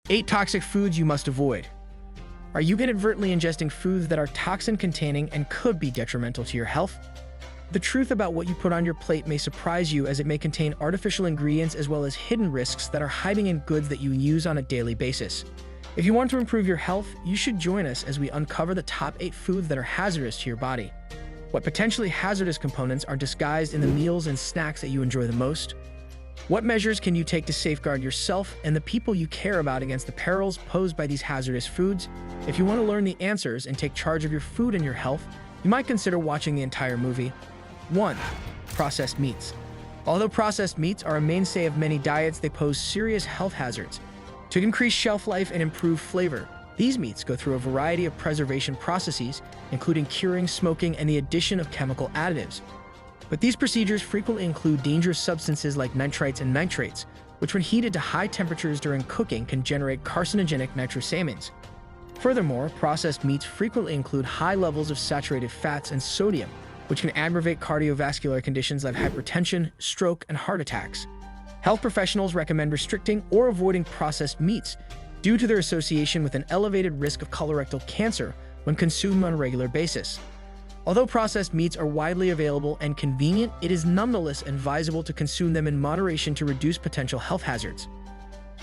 8 toxic foods you must avoid. Are you inadvertently ingesting foods that are toxin-containing and could be detrimental to your health? The truth about what you put on your plate may surprise you, as it may contain artificial ingredients as well as hidden risks that are hiding in goods that you use on a daily basis. If you want to improve your health, you should join us as we uncover the top 8 foods that are hazardous to your body. What potentially hazardous components are disguised in the meals and snacks that you enjoy the most? What measures can you take to safeguard yourself and the people you care about against the perils posed by these hazardous foods? If you want to learn the answers and take charge of your food and your health, you might consider watching the entire movie. 1. Processed meats. Although processed meats are a mainstay of many diets, they pose serious health hazards. To increase shelf life and improve flavor, these meats go through a variety of preservation processes, including curing, smoking, and the addition of chemical additives. But these procedures frequently include dangerous substances like nitrates and nitrates, which when heated to high temperatures during cooking can generate carcinogenic nitrosamines. Furthermore, processed meats frequently include high levels of saturated fats and sodium, which can aggravate cardiovascular conditions like hypertension, stroke, and heart attacks. Health professionals recommend restricting or avoiding processed meats due to their association with an elevated risk of colorectal cancer when consumed on a regular basis. Although processed meats are widely available and convenient, it is nonetheless advisable to consume them in moderation to reduce potential health hazards.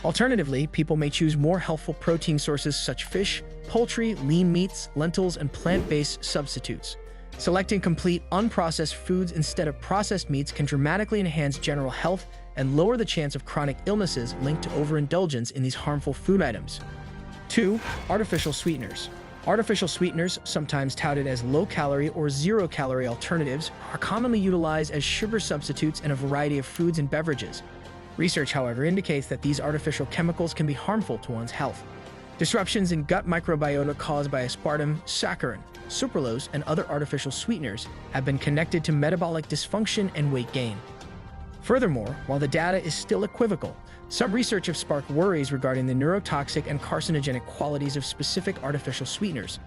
Alternatively, people may choose more healthful protein sources such as fish, poultry, lean meats, lentils, and plant-based substitutes. Selecting complete, unprocessed foods instead of processed meats can dramatically enhance general health and lower the chance of chronic illnesses linked to overindulgence in these harmful food items. 2. Artificial sweeteners. Artificial sweeteners, sometimes touted as low-calorie or zero-calorie alternatives, are commonly utilized as sugar substitutes in a variety of foods and beverages. Research, however, indicates that these artificial chemicals can be harmful to one's health. Disruptions in gut microbiota caused by aspartame, saccharin, sucralose, and other artificial sweeteners have been connected to metabolic dysfunction and weight gain. Furthermore, while the data is still equivocal, some research have sparked worries regarding the neurotoxic and carcinogenic qualities of specific artificial sweeteners.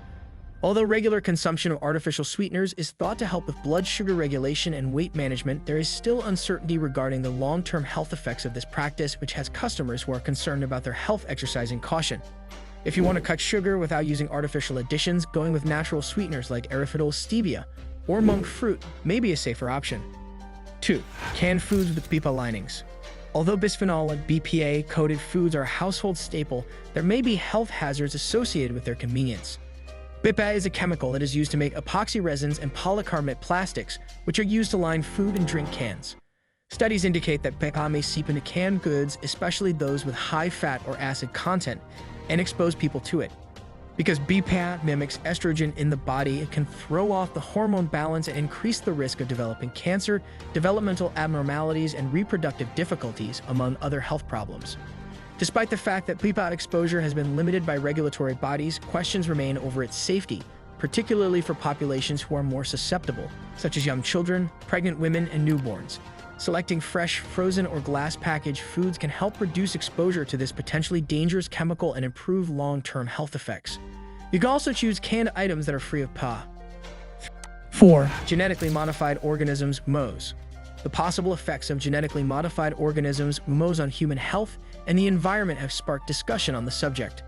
Although regular consumption of artificial sweeteners is thought to help with blood sugar regulation and weight management, there is still uncertainty regarding the long-term health effects of this practice, which has customers who are concerned about their health exercising caution. If you want to cut sugar without using artificial additions, going with natural sweeteners like erythritol stevia or monk fruit may be a safer option. 2. Canned foods with BPA linings. Although bisphenol and BPA-coated foods are a household staple, there may be health hazards associated with their convenience. BPA is a chemical that is used to make epoxy resins and polycarbonate plastics, which are used to line food and drink cans. Studies indicate that BPA may seep into canned goods, especially those with high fat or acid content, and expose people to it. Because BPA mimics estrogen in the body, it can throw off the hormone balance and increase the risk of developing cancer, developmental abnormalities, and reproductive difficulties, among other health problems. Despite the fact that BPA exposure has been limited by regulatory bodies, questions remain over its safety, particularly for populations who are more susceptible, such as young children, pregnant women, and newborns. Selecting fresh, frozen, or glass-packaged foods can help reduce exposure to this potentially dangerous chemical and improve long-term health effects. You can also choose canned items that are free of BPA. 4. Genetically modified organisms (GMOs). The possible effects of genetically modified organisms (GMOs) on human health and the environment have sparked discussion on the subject.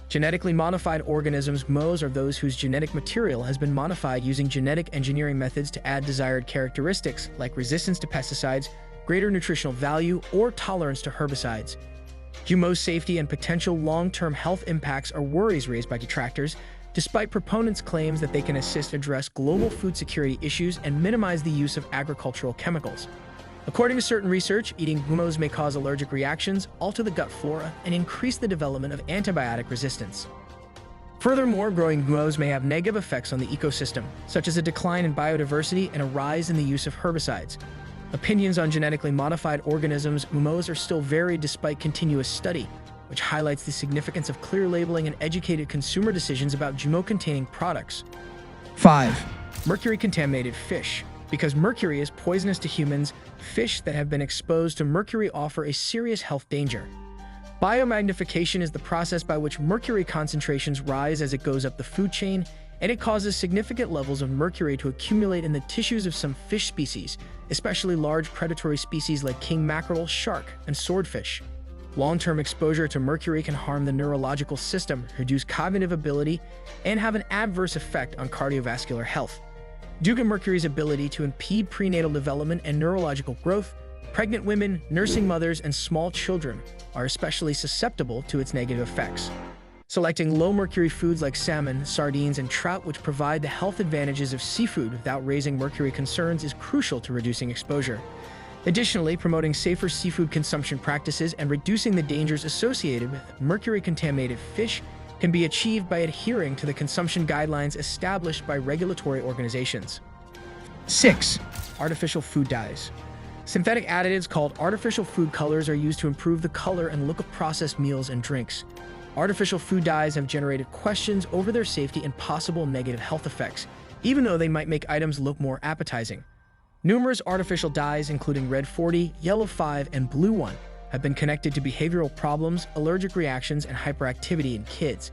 Genetically modified organisms (GMOs) are those whose genetic material has been modified using genetic engineering methods to add desired characteristics like resistance to pesticides, greater nutritional value, or tolerance to herbicides. GMO safety and potential long-term health impacts are worries raised by detractors, despite proponents' claims that they can assist address global food security issues and minimize the use of agricultural chemicals. According to certain research, eating GMOs may cause allergic reactions, alter the gut flora, and increase the development of antibiotic resistance. Furthermore, growing GMOs may have negative effects on the ecosystem, such as a decline in biodiversity and a rise in the use of herbicides. Opinions on genetically modified organisms (GMOs) are still varied despite continuous study, which highlights the significance of clear labeling and educated consumer decisions about GMO-containing products. 5. Mercury-contaminated fish. Because mercury is poisonous to humans, fish that have been exposed to mercury offer a serious health danger. Biomagnification is the process by which mercury concentrations rise as it goes up the food chain, and it causes significant levels of mercury to accumulate in the tissues of some fish species, especially large predatory species like king mackerel, shark, and swordfish. Long-term exposure to mercury can harm the neurological system, reduce cognitive ability, and have an adverse effect on cardiovascular health. Due to mercury's ability to impede prenatal development and neurological growth, pregnant women, nursing mothers, and small children are especially susceptible to its negative effects. Selecting low-mercury foods like salmon, sardines, and trout, which provide the health advantages of seafood without raising mercury concerns, is crucial to reducing exposure. Additionally, promoting safer seafood consumption practices and reducing the dangers associated with mercury-contaminated fish can be achieved by adhering to the consumption guidelines established by regulatory organizations. 6. Artificial food dyes. Synthetic additives called artificial food colors are used to improve the color and look of processed meals and drinks. Artificial food dyes have generated questions over their safety and possible negative health effects, even though they might make items look more appetizing. Numerous artificial dyes, including red 40, yellow 5, and blue 1, have been connected to behavioral problems, allergic reactions, and hyperactivity in kids.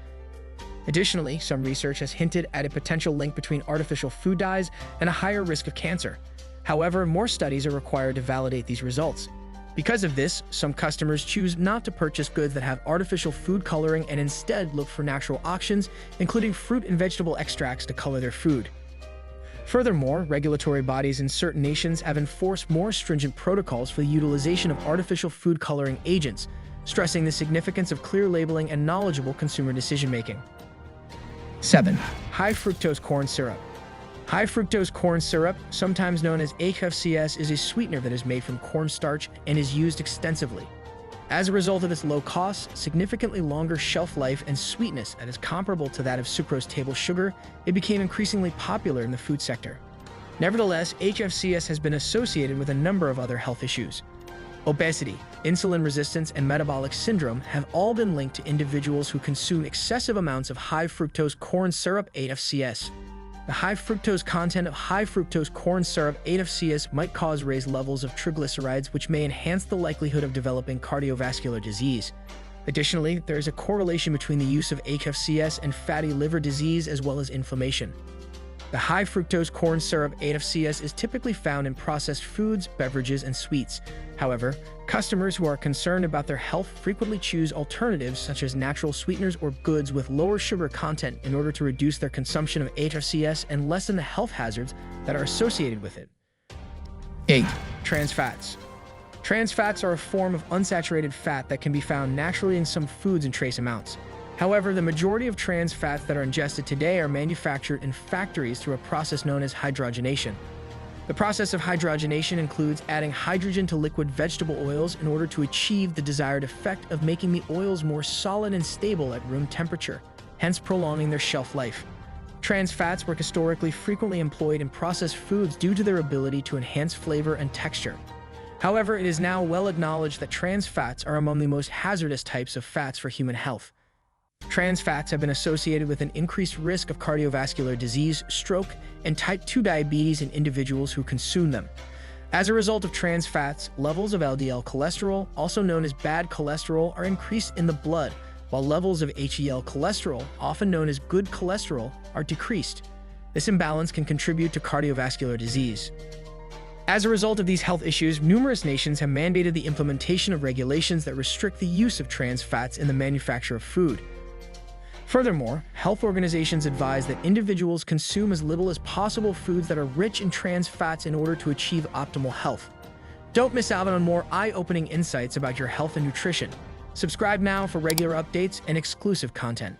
Additionally, some research has hinted at a potential link between artificial food dyes and a higher risk of cancer. However, more studies are required to validate these results. Because of this, some customers choose not to purchase goods that have artificial food coloring and instead look for natural options, including fruit and vegetable extracts, to color their food. Furthermore, regulatory bodies in certain nations have enforced more stringent protocols for the utilization of artificial food coloring agents, stressing the significance of clear labeling and knowledgeable consumer decision-making. 7. High-fructose corn syrup. High-fructose corn syrup, sometimes known as HFCS, is a sweetener that is made from cornstarch and is used extensively. As a result of its low cost, significantly longer shelf life, and sweetness that is comparable to that of sucrose table sugar, it became increasingly popular in the food sector. Nevertheless, HFCS has been associated with a number of other health issues. Obesity, insulin resistance, and metabolic syndrome have all been linked to individuals who consume excessive amounts of high-fructose corn syrup (HFCS). The high fructose content of high-fructose corn syrup (HFCS) might cause raised levels of triglycerides, which may enhance the likelihood of developing cardiovascular disease. Additionally, there is a correlation between the use of HFCS and fatty liver disease as well as inflammation. The high-fructose corn syrup (HFCS) is typically found in processed foods, beverages, and sweets. However, customers who are concerned about their health frequently choose alternatives such as natural sweeteners or goods with lower sugar content in order to reduce their consumption of HFCS and lessen the health hazards that are associated with it. 8. Trans fats. Trans fats are a form of unsaturated fat that can be found naturally in some foods in trace amounts. However, the majority of trans fats that are ingested today are manufactured in factories through a process known as hydrogenation. The process of hydrogenation includes adding hydrogen to liquid vegetable oils in order to achieve the desired effect of making the oils more solid and stable at room temperature, hence prolonging their shelf life. Trans fats were historically frequently employed in processed foods due to their ability to enhance flavor and texture. However, it is now well acknowledged that trans fats are among the most hazardous types of fats for human health. Trans fats have been associated with an increased risk of cardiovascular disease, stroke, and type 2 diabetes in individuals who consume them. As a result of trans fats, levels of LDL cholesterol, also known as bad cholesterol, are increased in the blood, while levels of HDL cholesterol, often known as good cholesterol, are decreased. This imbalance can contribute to cardiovascular disease. As a result of these health issues, numerous nations have mandated the implementation of regulations that restrict the use of trans fats in the manufacture of food. Furthermore, health organizations advise that individuals consume as little as possible foods that are rich in trans fats in order to achieve optimal health. Don't miss out on more eye-opening insights about your health and nutrition. Subscribe now for regular updates and exclusive content.